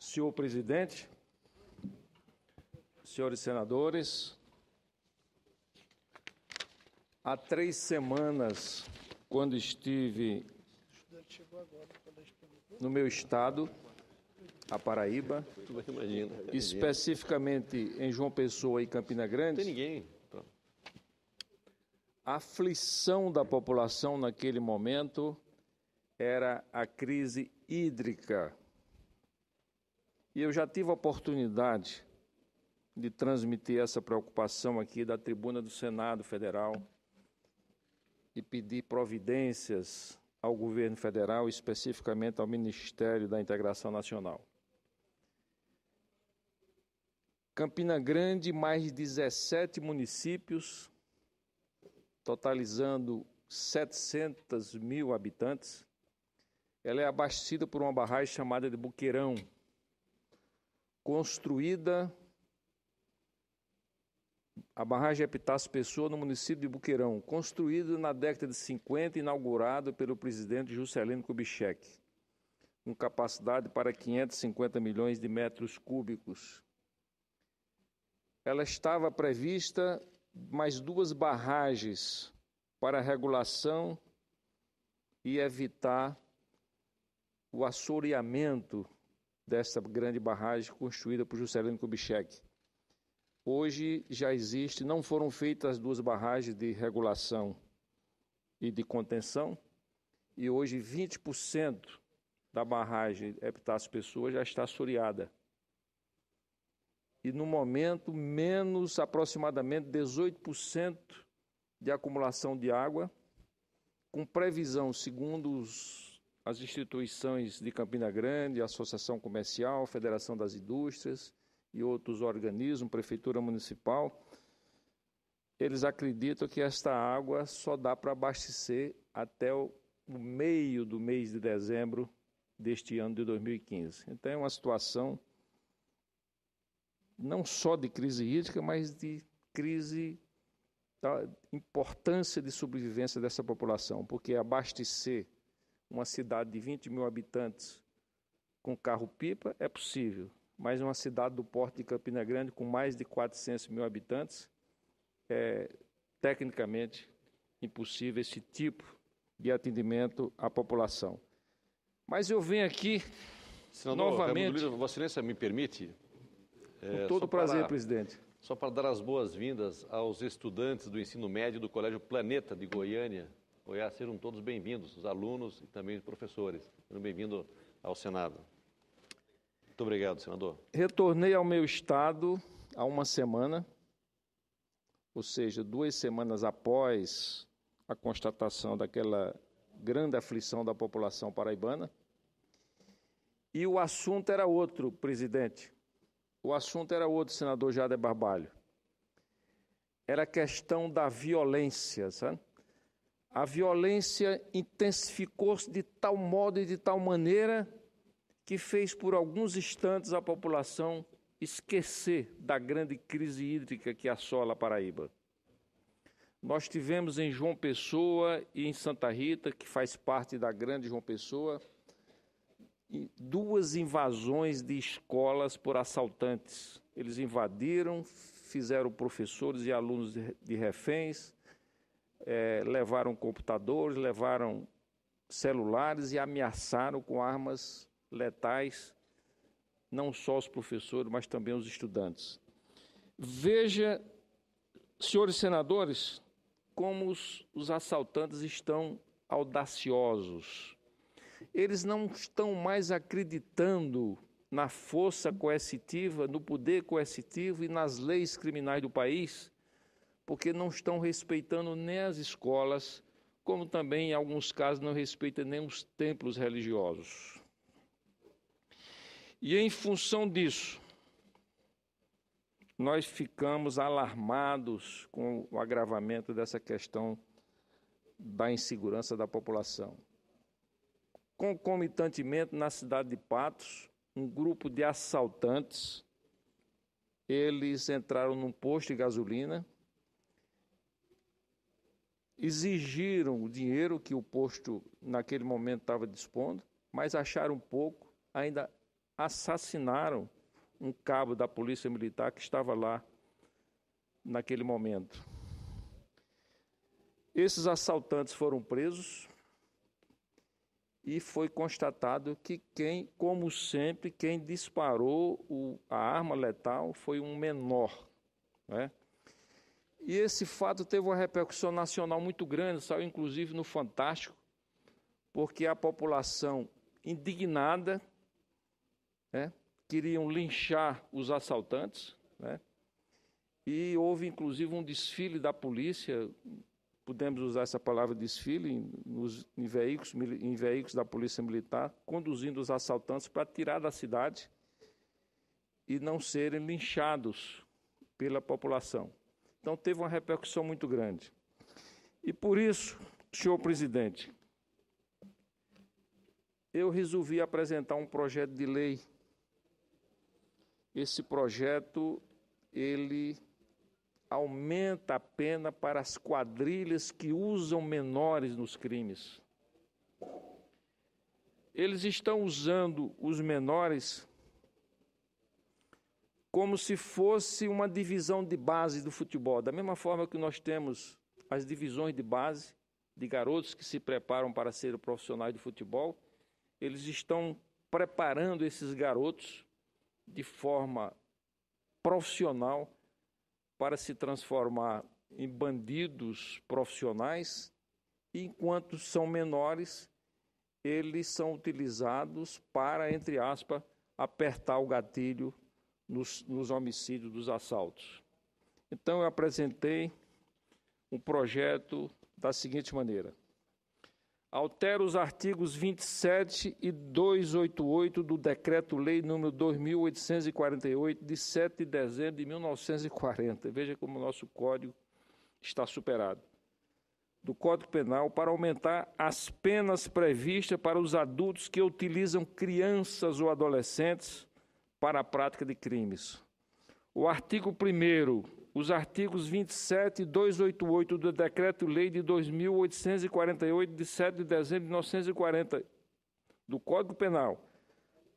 Senhor presidente, senhores senadores, há 3 semanas, quando estive no meu estado, a Paraíba, especificamente em João Pessoa e Campina Grande, a aflição da população naquele momento era a crise hídrica. E eu já tive a oportunidade de transmitir essa preocupação aqui da tribuna do Senado Federal e pedir providências ao governo federal, especificamente ao Ministério da Integração Nacional. Campina Grande, mais de 17 municípios, totalizando 700 mil habitantes. Ela é abastecida por uma barragem chamada de Buqueirão, construída, a barragem Epitácio Pessoa, no município de Buqueirão, construída na década de 50, inaugurada pelo presidente Juscelino Kubitschek, com capacidade para 550 milhões de metros cúbicos. Ela estava prevista mais 2 barragens para regulação e evitar o assoreamento dessa grande barragem construída por Juscelino Kubitschek. Hoje já existe, não foram feitas as 2 barragens de regulação e de contenção, e hoje 20% da barragem Epitácio Pessoa já está assoreada. E no momento, menos aproximadamente 18% de acumulação de água, com previsão, segundo as instituições de Campina Grande, a Associação Comercial, Federação das Indústrias e outros organismos, Prefeitura Municipal, eles acreditam que esta água só dá para abastecer até o meio do mês de dezembro deste ano de 2015. Então é uma situação não só de crise hídrica, mas de crise da importância de sobrevivência dessa população, porque abastecer uma cidade de 20 mil habitantes com carro-pipa é possível, mas uma cidade do porte de Campina Grande com mais de 400 mil habitantes é tecnicamente impossível esse tipo de atendimento à população. Mas eu venho aqui novamente... Vossa Excelência me permite? Com todo prazer, presidente. Só para dar as boas-vindas aos estudantes do ensino médio do Colégio Planeta de Goiânia, Goiás, sejam todos bem-vindos, os alunos e também os professores. Sejam bem-vindos ao Senado. Muito obrigado, senador. Retornei ao meu estado há uma semana, ou seja, 2 semanas após a constatação daquela grande aflição da população paraibana. E o assunto era outro, presidente. O assunto era outro, senador Jader Barbalho. Era a questão da violência, sabe? A violência intensificou-se de tal modo e de tal maneira que fez por alguns instantes a população esquecer da grande crise hídrica que assola a Paraíba. Nós tivemos em João Pessoa e em Santa Rita, que faz parte da grande João Pessoa, 2 invasões de escolas por assaltantes. Eles invadiram, fizeram professores e alunos de reféns, levaram computadores, levaram celulares e ameaçaram com armas letais, não só os professores, mas também os estudantes. Veja, senhores senadores, como os assaltantes estão audaciosos. Eles não estão mais acreditando na força coercitiva, no poder coercitivo e nas leis criminais do país, porque não estão respeitando nem as escolas, como também, em alguns casos, não respeitam nem os templos religiosos. E, em função disso, nós ficamos alarmados com o agravamento dessa questão da insegurança da população. Concomitantemente, na cidade de Patos, um grupo de assaltantes, eles entraram num posto de gasolina, exigiram o dinheiro que o posto naquele momento estava dispondo, mas acharam pouco, ainda assassinaram um cabo da Polícia Militar que estava lá naquele momento. Esses assaltantes foram presos e foi constatado que como sempre, quem disparou a arma letal foi um menor, né? E esse fato teve uma repercussão nacional muito grande, saiu inclusive no Fantástico, porque a população indignada, né, queriam linchar os assaltantes, né, e houve inclusive um desfile da polícia, podemos usar essa palavra desfile, em veículos da Polícia Militar, conduzindo os assaltantes para tirar da cidade e não serem linchados pela população. Então, teve uma repercussão muito grande. E por isso, senhor presidente, eu resolvi apresentar um projeto de lei. Esse projeto, ele aumenta a pena para as quadrilhas que usam menores nos crimes. Eles estão usando os menores como se fosse uma divisão de base do futebol. Da mesma forma que nós temos as divisões de base de garotos que se preparam para serem profissionais de futebol, eles estão preparando esses garotos de forma profissional para se transformar em bandidos profissionais, e enquanto são menores, eles são utilizados para, entre aspas, apertar o gatilho nos homicídios, dos assaltos. Então, eu apresentei um projeto da seguinte maneira: altera os artigos 27 e 288 do Decreto-Lei número 2.848, de 7 de dezembro de 1940. Veja como o nosso Código está superado. Do Código Penal, para aumentar as penas previstas para os adultos que utilizam crianças ou adolescentes para a prática de crimes. O artigo 1º, os artigos 27 e 288 do Decreto-Lei de 2.848, de 7 de dezembro de 1940, do Código Penal,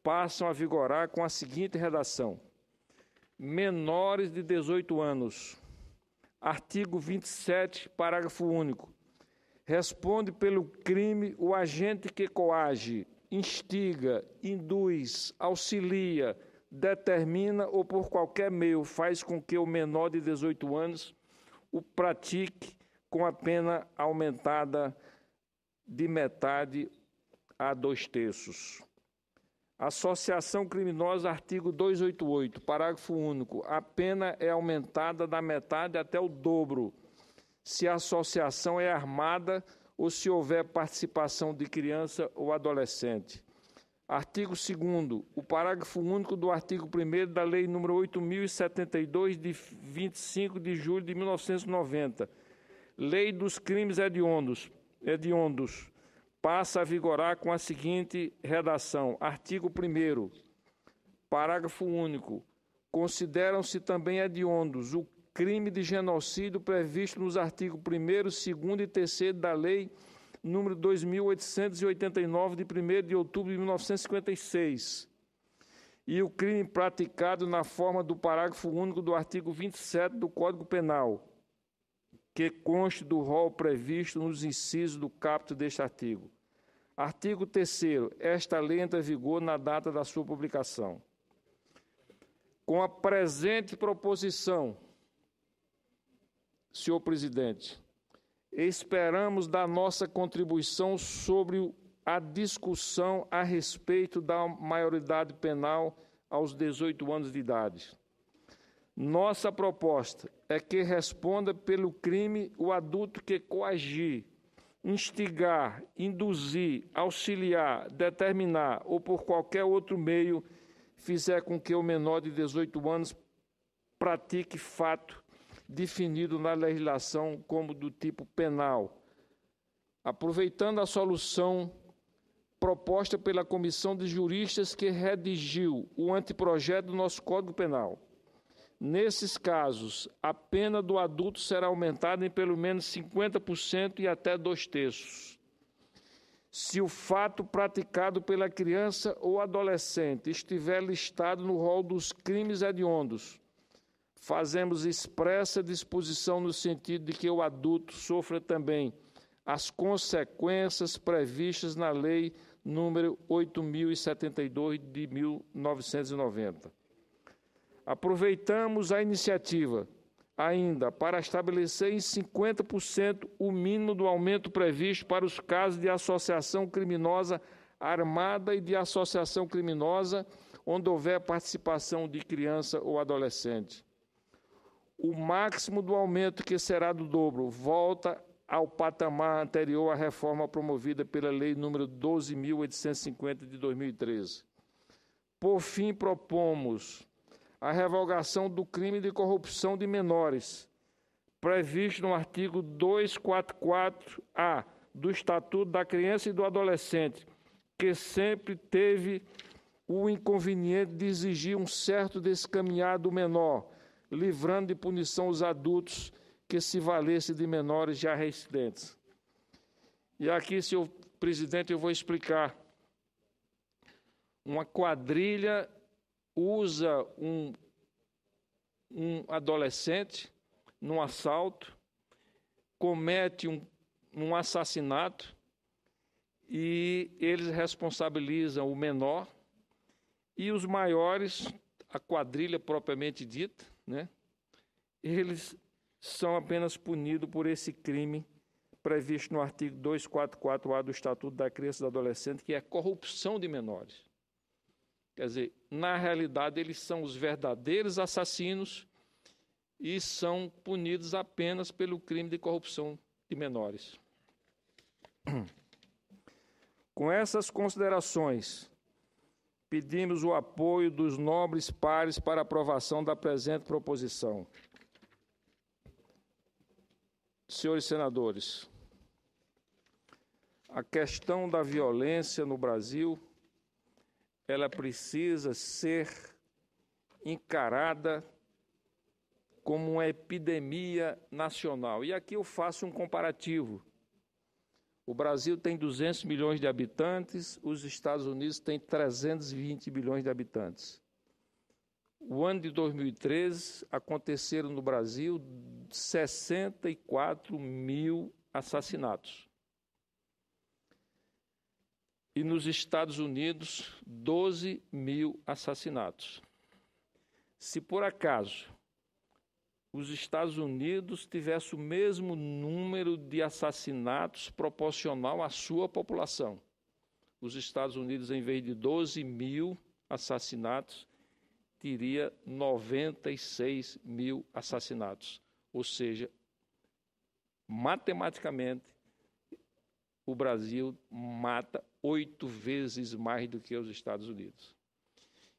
passam a vigorar com a seguinte redação: menores de 18 anos. Artigo 27, parágrafo único. Responde pelo crime o agente que coage, instiga, induz, auxilia, determina ou por qualquer meio faz com que o menor de 18 anos o pratique, com a pena aumentada de metade a 2/3. Associação criminosa, artigo 288, parágrafo único. A pena é aumentada da metade até o dobro, se a associação é armada ou se houver participação de criança ou adolescente. Artigo 2º, o parágrafo único do artigo 1º da Lei nº 8.072, de 25 de julho de 1990, Lei dos Crimes Hediondos, passa a vigorar com a seguinte redação: artigo 1º, parágrafo único. Consideram-se também hediondos o crime de genocídio previsto nos artigos 1º, 2º e 3º da Lei número 2.889, de 1º de outubro de 1956, e o crime praticado na forma do parágrafo único do artigo 27 do Código Penal, que conste do rol previsto nos incisos do caput deste artigo. Artigo 3º. Esta lei entra em vigor na data da sua publicação. Com a presente proposição, senhor presidente, esperamos da nossa contribuição sobre a discussão a respeito da maioridade penal aos 18 anos de idade. Nossa proposta é que responda pelo crime o adulto que coagir, instigar, induzir, auxiliar, determinar ou por qualquer outro meio fizer com que o menor de 18 anos pratique fato definido na legislação como do tipo penal. Aproveitando a solução proposta pela comissão de juristas que redigiu o anteprojeto do nosso Código Penal, nesses casos, a pena do adulto será aumentada em pelo menos 50% e até 2/3. se o fato praticado pela criança ou adolescente estiver listado no rol dos crimes hediondos, fazemos expressa disposição no sentido de que o adulto sofra também as consequências previstas na Lei número 8.072 de 1990. Aproveitamos a iniciativa ainda para estabelecer em 50% o mínimo do aumento previsto para os casos de associação criminosa armada e de associação criminosa onde houver participação de criança ou adolescente. O máximo do aumento, que será do dobro, volta ao patamar anterior à reforma promovida pela Lei nº 12.850 de 2013. Por fim, propomos a revogação do crime de corrupção de menores, previsto no artigo 244-A do Estatuto da Criança e do Adolescente, que sempre teve o inconveniente de exigir um certo descaminhar do menor, livrando de punição os adultos que se valessem de menores já residentes. E aqui, senhor presidente, eu vou explicar. Uma quadrilha usa um adolescente num assalto, comete um assassinato e eles responsabilizam o menor e os maiores, a quadrilha propriamente dita, né, eles são apenas punidos por esse crime previsto no artigo 244-A do Estatuto da Criança e do Adolescente, que é a corrupção de menores. Quer dizer, na realidade, eles são os verdadeiros assassinos e são punidos apenas pelo crime de corrupção de menores. Com essas considerações, pedimos o apoio dos nobres pares para a aprovação da presente proposição. Senhores senadores, a questão da violência no Brasil, ela precisa ser encarada como uma epidemia nacional. E aqui eu faço um comparativo. O Brasil tem 200 milhões de habitantes, os Estados Unidos têm 320 milhões de habitantes. O ano de 2013, aconteceram no Brasil 64 mil assassinatos. E nos Estados Unidos, 12 mil assassinatos. Se por acaso os Estados Unidos tivessem o mesmo número de assassinatos proporcional à sua população, os Estados Unidos, em vez de 12 mil assassinatos, teria 96 mil assassinatos. Ou seja, matematicamente, o Brasil mata 8 vezes mais do que os Estados Unidos.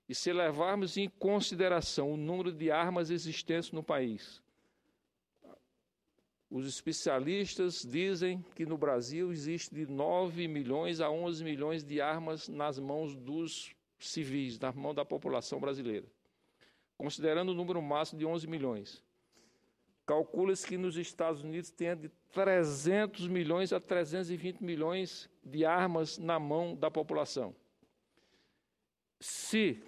E se levarmos em consideração o número de armas existentes no país, os especialistas dizem que no Brasil existe de 9 milhões a 11 milhões de armas nas mãos dos civis, na mão da população brasileira. Considerando o número máximo de 11 milhões. Calcula-se que nos Estados Unidos tenha de 300 milhões a 320 milhões de armas na mão da população. Se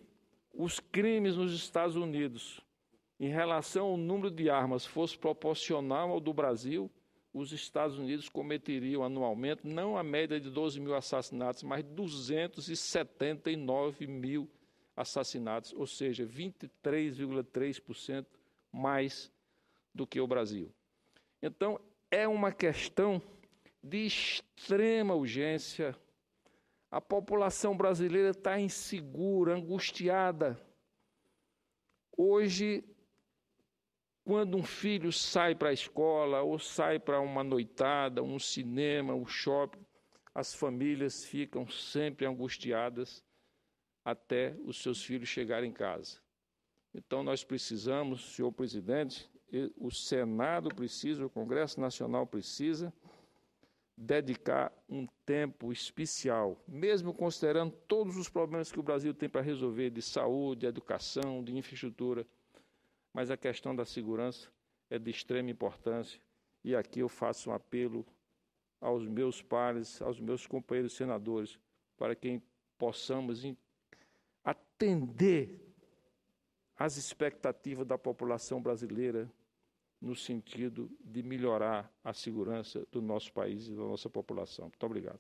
os crimes nos Estados Unidos, em relação ao número de armas, fosse proporcional ao do Brasil, os Estados Unidos cometeriam anualmente, não a média de 12 mil assassinatos, mas 279 mil assassinatos, ou seja, 23,3% mais do que o Brasil. Então, é uma questão de extrema urgência. A população brasileira está insegura, angustiada. Hoje, quando um filho sai para a escola ou sai para uma noitada, um cinema, um shopping, as famílias ficam sempre angustiadas até os seus filhos chegarem em casa. Então, nós precisamos, senhor presidente, o Senado precisa, o Congresso Nacional precisa dedicar um tempo especial, mesmo considerando todos os problemas que o Brasil tem para resolver de saúde, de educação, de infraestrutura, mas a questão da segurança é de extrema importância e aqui eu faço um apelo aos meus pares, aos meus companheiros senadores, para que possamos atender às expectativas da população brasileira no sentido de melhorar a segurança do nosso país e da nossa população. Muito obrigado.